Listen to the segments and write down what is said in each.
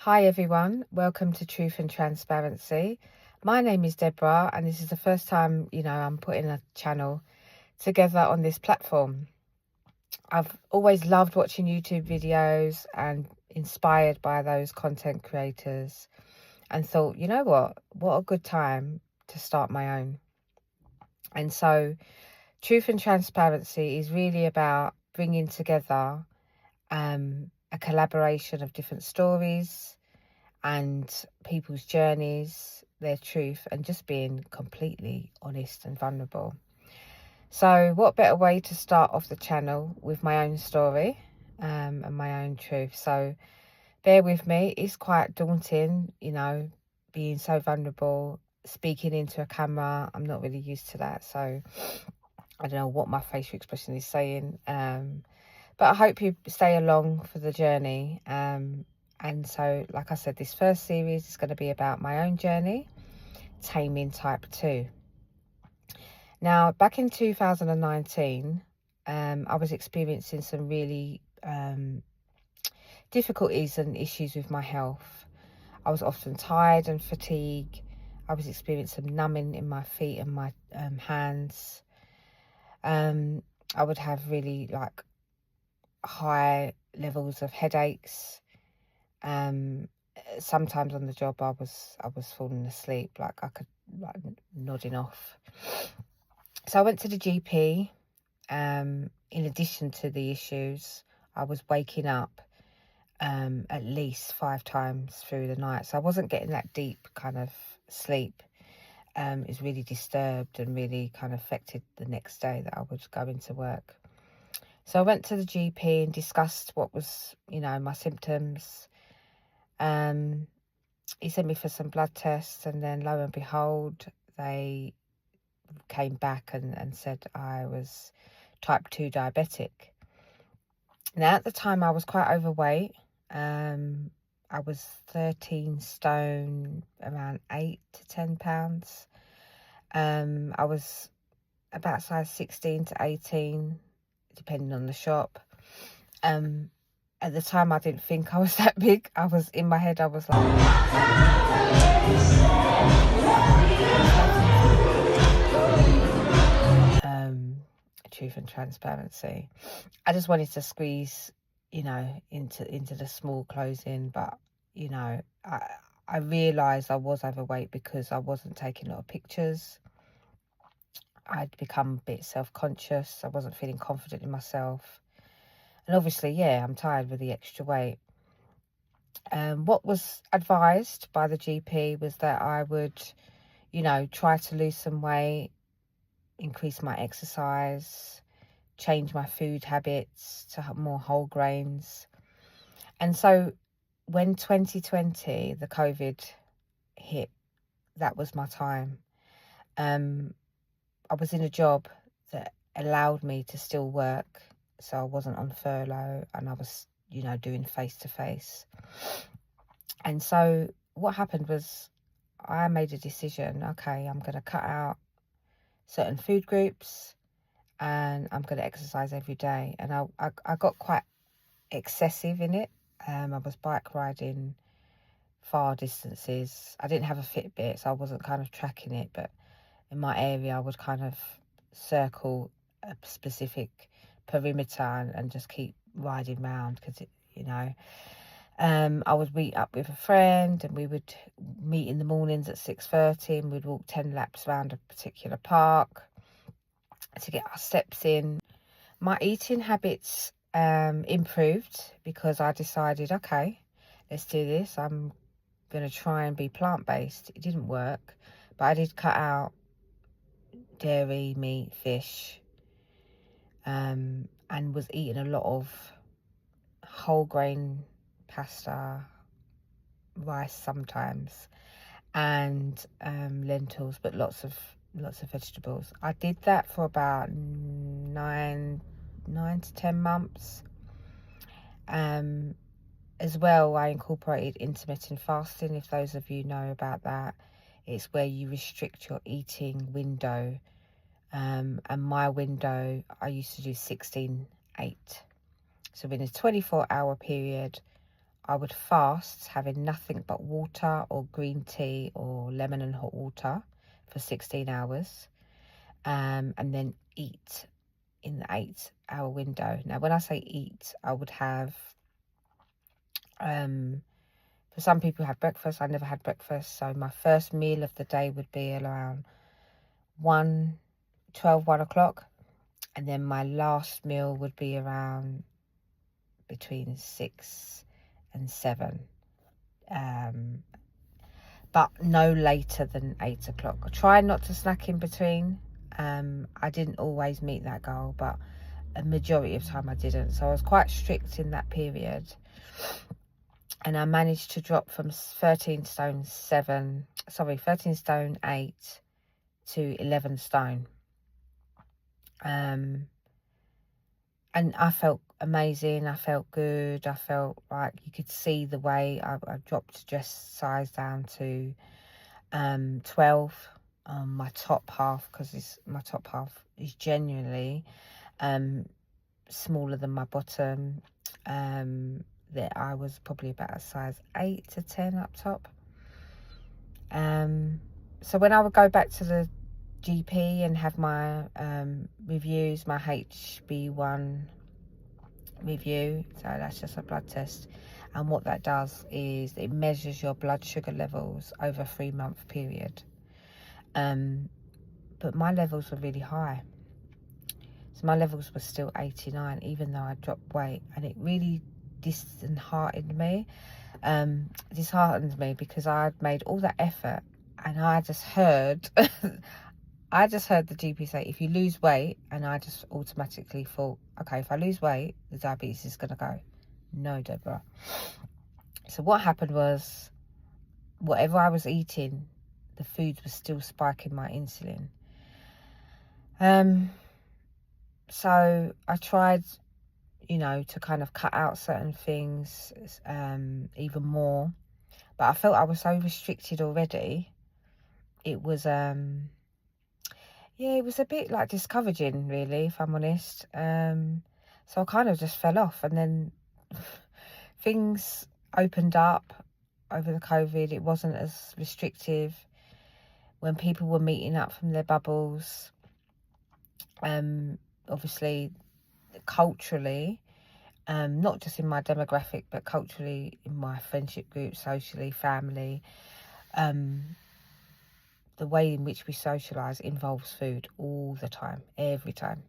Hi everyone, welcome to Truth and Transparency. My name is Deborah and this is the first time, I'm putting a channel together on this platform. I've always loved watching YouTube videos and inspired by those content creators and thought, you know what a good time to start my own. And so Truth and Transparency is really about bringing together a collaboration of different stories and people's journeys, their truth, and just being completely honest and vulnerable. So what better way to start off the channel with my own story and my own truth. So bear with me, it's quite daunting, being so vulnerable, speaking into a camera. I'm not really used to that, so I don't know what my facial expression is saying, but I hope you stay along for the journey. And so, like I said, this first series is going to be about my own journey, Taming Type 2. Now, back in 2019, I was experiencing some really difficulties and issues with my health. I was often tired and fatigued. I was experiencing some numbing in my feet and my hands. I would have really high levels of headaches. Sometimes on the job I was falling asleep, I could nodding off. So I went to the GP. In addition to the issues, I was waking up at least 5 times through the night, so I wasn't getting that deep kind of sleep. It was really disturbed and really kind of affected the next day that I would go into work. So I went to the GP and discussed what was, my symptoms. He sent me for some blood tests, and then lo and behold, they came back and said I was type 2 diabetic. Now, at the time, I was quite overweight. I was 13 stone, around 8 to 10 pounds. I was about size 16 to 18, depending on the shop. At the time, I didn't think I was that big. I was, in my head, I was like... Truth and transparency. I just wanted to squeeze, into the small clothing, but, I realised I was overweight because I wasn't taking a lot of pictures. I'd become a bit self-conscious. I wasn't feeling confident in myself. And obviously, I'm tired with the extra weight. What was advised by the GP was that I would, try to lose some weight, increase my exercise, change my food habits to have more whole grains. And so when 2020, the COVID hit, that was my time. I was in a job that allowed me to still work, so I wasn't on furlough, and I was, doing face-to-face. And so what happened was I made a decision. Okay, I'm going to cut out certain food groups and I'm going to exercise every day. And I got quite excessive in it. I was bike riding far distances. I didn't have a Fitbit, so I wasn't kind of tracking it, but in my area I would kind of circle a specific perimeter and just keep riding round, because I would meet up with a friend and we would meet in the mornings at 6:30 and we'd walk 10 laps around a particular park to get our steps in. My eating habits improved because I decided, okay, let's do this. I'm going to try and be plant-based. It didn't work, but I did cut out dairy, meat, fish, and was eating a lot of whole grain pasta, rice sometimes, and lentils, but lots of vegetables. I did that for about 9 to 10 months. As well, I incorporated intermittent fasting. If those of you know about that, it's where you restrict your eating window. And my window, I used to do 16/8. So in a 24-hour period, I would fast, having nothing but water or green tea or lemon and hot water for 16 hours, and then eat in the 8-hour window. Now, when I say eat, I would have, for some people have breakfast. I never had breakfast, so my first meal of the day would be around 1 o'clock, and then my last meal would be around between 6 and 7, but no later than 8 o'clock. I try not to snack in between. I didn't always meet that goal, but a majority of time I didn't, so I was quite strict in that period, and I managed to drop from 13 stone 8 to 11 stone. And I felt amazing. I felt good. I felt like you could see the way I dropped dress size down to 12 on my top half, because my top half is genuinely smaller than my bottom. That I was probably about a size 8 to 10 up top. So when I would go back to the GP and have my reviews, my HB1 review, so that's just a blood test, and what that does is it measures your blood sugar levels over a 3-month period. But my levels were really high, so my levels were still 89 even though I dropped weight, and it really disheartened me because I'd made all that effort, and I just heard I just heard the GP say, if you lose weight, and I just automatically thought, okay, if I lose weight, the diabetes is going to go. No, Deborah. So what happened was, whatever I was eating, the foods were still spiking my insulin. So I tried, to kind of cut out certain things even more. But I felt I was so restricted already. It was... yeah, it was a bit like discouraging, really, if I'm honest. So I kind of just fell off, and then things opened up over the COVID. It wasn't as restrictive when people were meeting up from their bubbles. Obviously, culturally, not just in my demographic, but culturally in my friendship group, socially, family, the way in which we socialise involves food all the time, every time.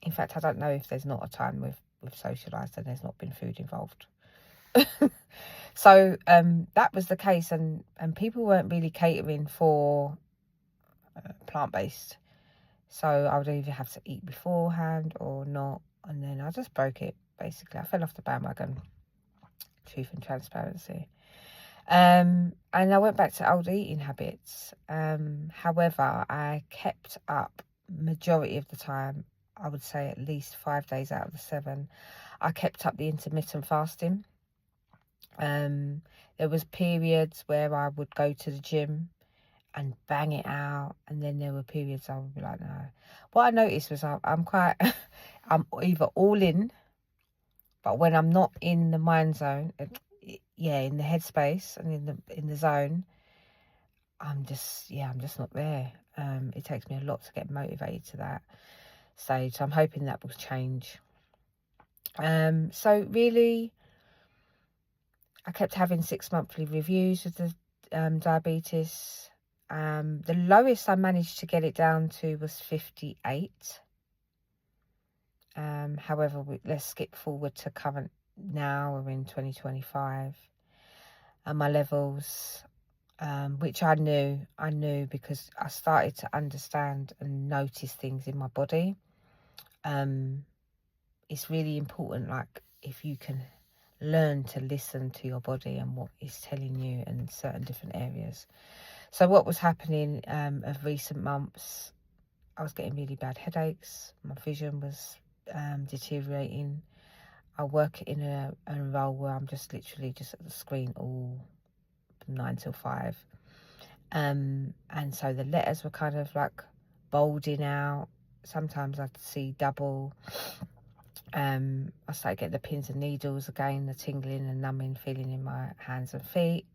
In fact, I don't know if there's not a time we've socialised and there's not been food involved. So that was the case, and people weren't really catering for plant-based. So I would either have to eat beforehand or not, and then I just broke it, basically. I fell off the bandwagon, truth and transparency. And I went back to old eating habits. However, I kept up majority of the time, I would say at least 5 days out of the 7, I kept up the intermittent fasting. There was periods where I would go to the gym and bang it out, and then there were periods I would be like, no. What I noticed was I'm quite, I'm either all in, but when I'm not in the mind zone, in the headspace and in the zone, I'm just not there. It takes me a lot to get motivated to that stage. So I'm hoping that will change. So really, I kept having 6 monthly reviews with the diabetes. The lowest I managed to get it down to was 58. However, let's skip forward to current now. We're in 2025. And my levels, which I knew because I started to understand and notice things in my body. It's really important, like, if you can learn to listen to your body and what it's telling you in certain different areas. So what was happening of recent months, I was getting really bad headaches. My vision was deteriorating. I work in a role where I'm just literally just at the screen all 9 till 5. And so the letters were kind of like bolding out. Sometimes I'd see double. I started getting the pins and needles again, the tingling and numbing feeling in my hands and feet.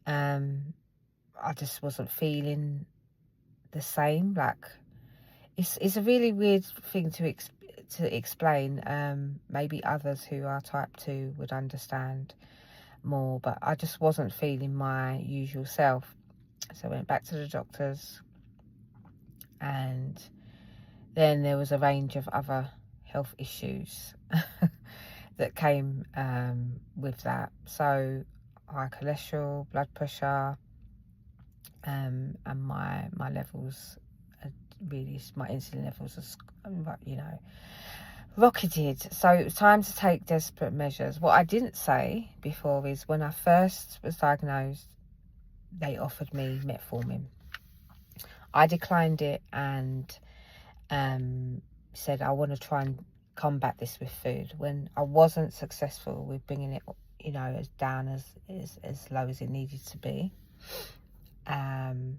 I just wasn't feeling the same. Like, it's a really weird thing to explain. Maybe others who are type 2 would understand more, but I just wasn't feeling my usual self. So I went back to the doctors, and then there was a range of other health issues that came with that. So high cholesterol, blood pressure, and my levels really, my insulin levels are, you know, rocketed. So it was time to take desperate measures. What I didn't say before is when I first was diagnosed, they offered me metformin. I declined it and said I want to try and combat this with food. When I wasn't successful with bringing it, you know, as down as low as it needed to be. And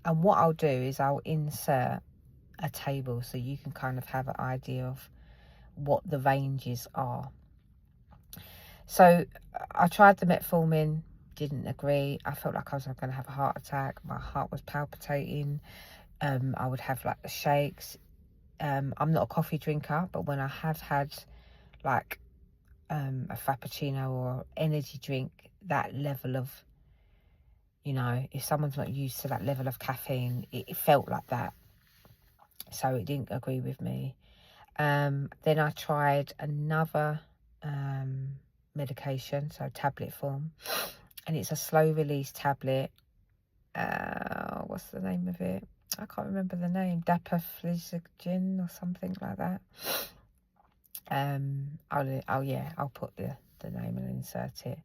what I'll do is I'll insert a table so you can kind of have an idea of what the ranges are. So I tried the metformin, didn't agree. I felt like I was going to have a heart attack. My heart was palpitating. I would have like the shakes. I'm not a coffee drinker, but when I have had like a frappuccino or energy drink, that level of, you know, if someone's not used to that level of caffeine, it felt like that. So it didn't agree with me. Then I tried another medication, so tablet form, and it's a slow release tablet. What's the name of it? I can't remember the name. Dapaflexin or something like that. I'll put the name and insert it.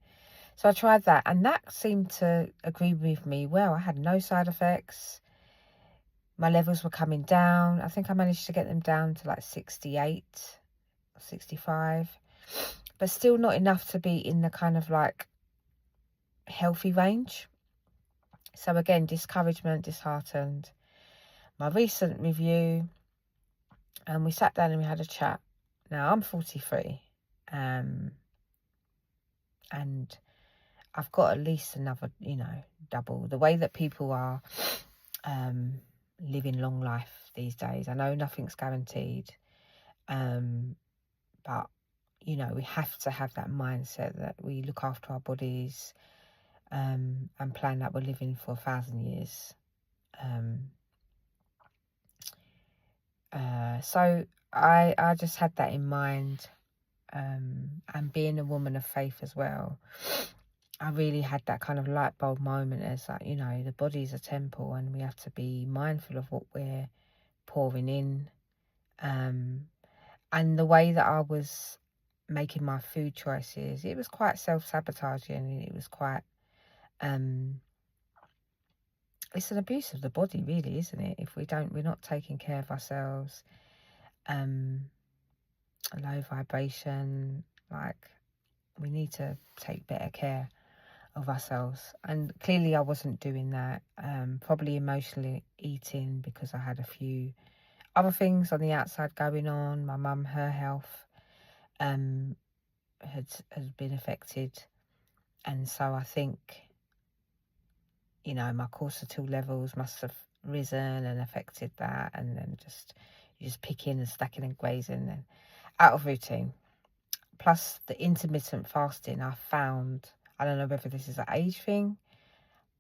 So I tried that, and that seemed to agree with me well. I had no side effects. My levels were coming down. I think I managed to get them down to like 68, 65, but still not enough to be in the kind of like healthy range. So again, discouragement, disheartened. My recent review, and we sat down and we had a chat. Now I'm 43, and I've got at least another, you know, double the way that people are living long life these days. I know nothing's guaranteed, but you know, we have to have that mindset that we look after our bodies, and plan that we're living for 1,000 years. So I just had that in mind, and being a woman of faith as well, I really had that kind of light bulb moment as like, you know, the body's a temple and we have to be mindful of what we're pouring in. And the way that I was making my food choices, it was quite self-sabotaging. It was quite, it's an abuse of the body, really, isn't it? If we're not taking care of ourselves. Low vibration, like, we need to take better care of ourselves, and clearly I wasn't doing that. Probably emotionally eating because I had a few other things on the outside going on. My mum, her health had been affected, and so I think, you know, my cortisol levels must have risen and affected that, and then you just picking and stacking and grazing and out of routine. Plus the intermittent fasting, I found, I don't know whether this is an age thing,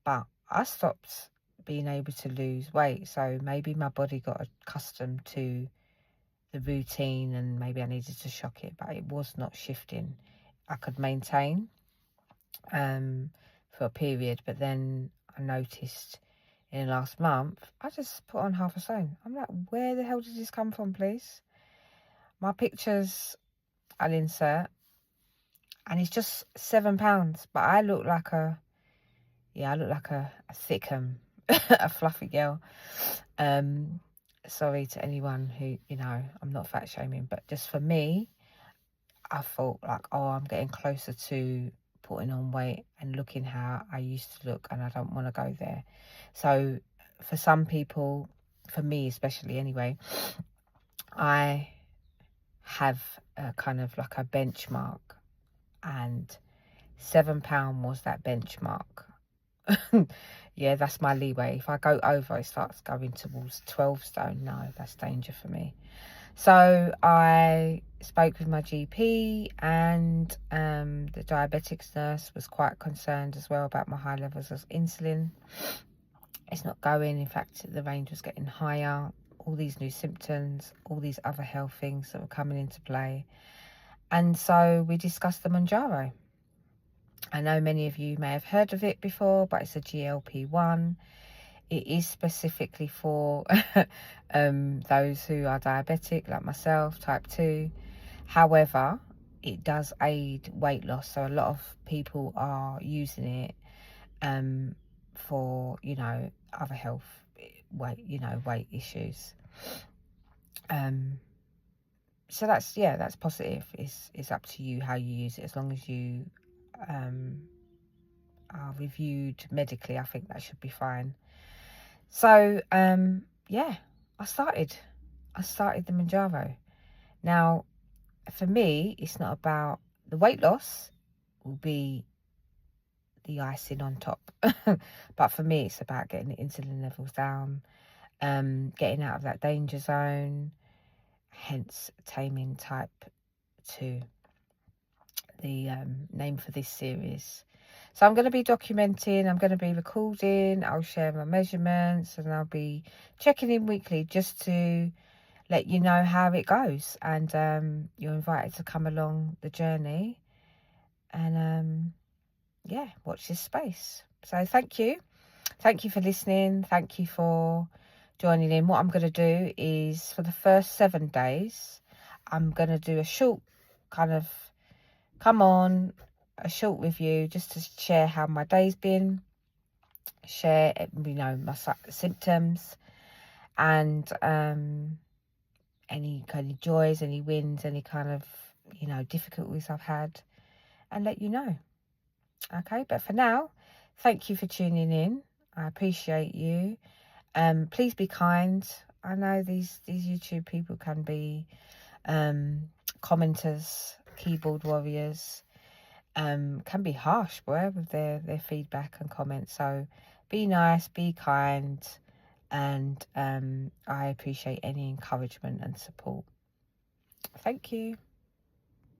but I stopped being able to lose weight. So maybe my body got accustomed to the routine and maybe I needed to shock it, but it was not shifting. I could maintain for a period, but then I noticed in the last month, I just put on half a stone. I'm like, where the hell did this come from, please? My pictures I'll insert, and it's just £7, but I look like a thick a fluffy girl. Sorry to anyone who, you know, I'm not fat shaming, but just for me, I thought like, oh, I'm getting closer to putting on weight and looking how I used to look, and I don't want to go there. So for some people, for me especially anyway, I have a kind of like a benchmark, and £7 was that benchmark. Yeah, that's my leeway. If I go over, it starts going towards 12 stone. No, that's danger for me. So I spoke with my GP, and the diabetics nurse was quite concerned as well about my high levels of insulin. It's not going. In fact, the range was getting higher. All these new symptoms, all these other health things that were coming into play. And so we discussed the Mounjaro. I know many of you may have heard of it before, but it's a GLP-1. It is specifically for those who are diabetic, like myself, type 2. However, it does aid weight loss. So a lot of people are using it for, you know, other health, weight issues. So that's, yeah, that's positive. It's up to you how you use it. As long as you are reviewed medically, I think that should be fine. So yeah, I started the Mounjaro. Now, for me, it's not about the weight loss, will be the icing on top. But for me, it's about getting the insulin levels down, getting out of that danger zone, hence Taming Type 2, the name for this series. So I'm going to be documenting, I'm going to be recording, I'll share my measurements, and I'll be checking in weekly just to let you know how it goes. And you're invited to come along the journey and yeah, watch this space. So thank you for listening, thank you for joining in. What I'm going to do is, for the first 7 days, I'm going to do a short kind of a short review just to share how my day's been, share, you know, my symptoms, and any kind of joys, any wins, any kind of, you know, difficulties I've had, and let you know. Okay, but for now, thank you for tuning in. I appreciate you. Please be kind. I know these YouTube people can be commenters, keyboard warriors, can be harsh, boy, with their feedback and comments. So be nice, be kind, and I appreciate any encouragement and support. Thank you.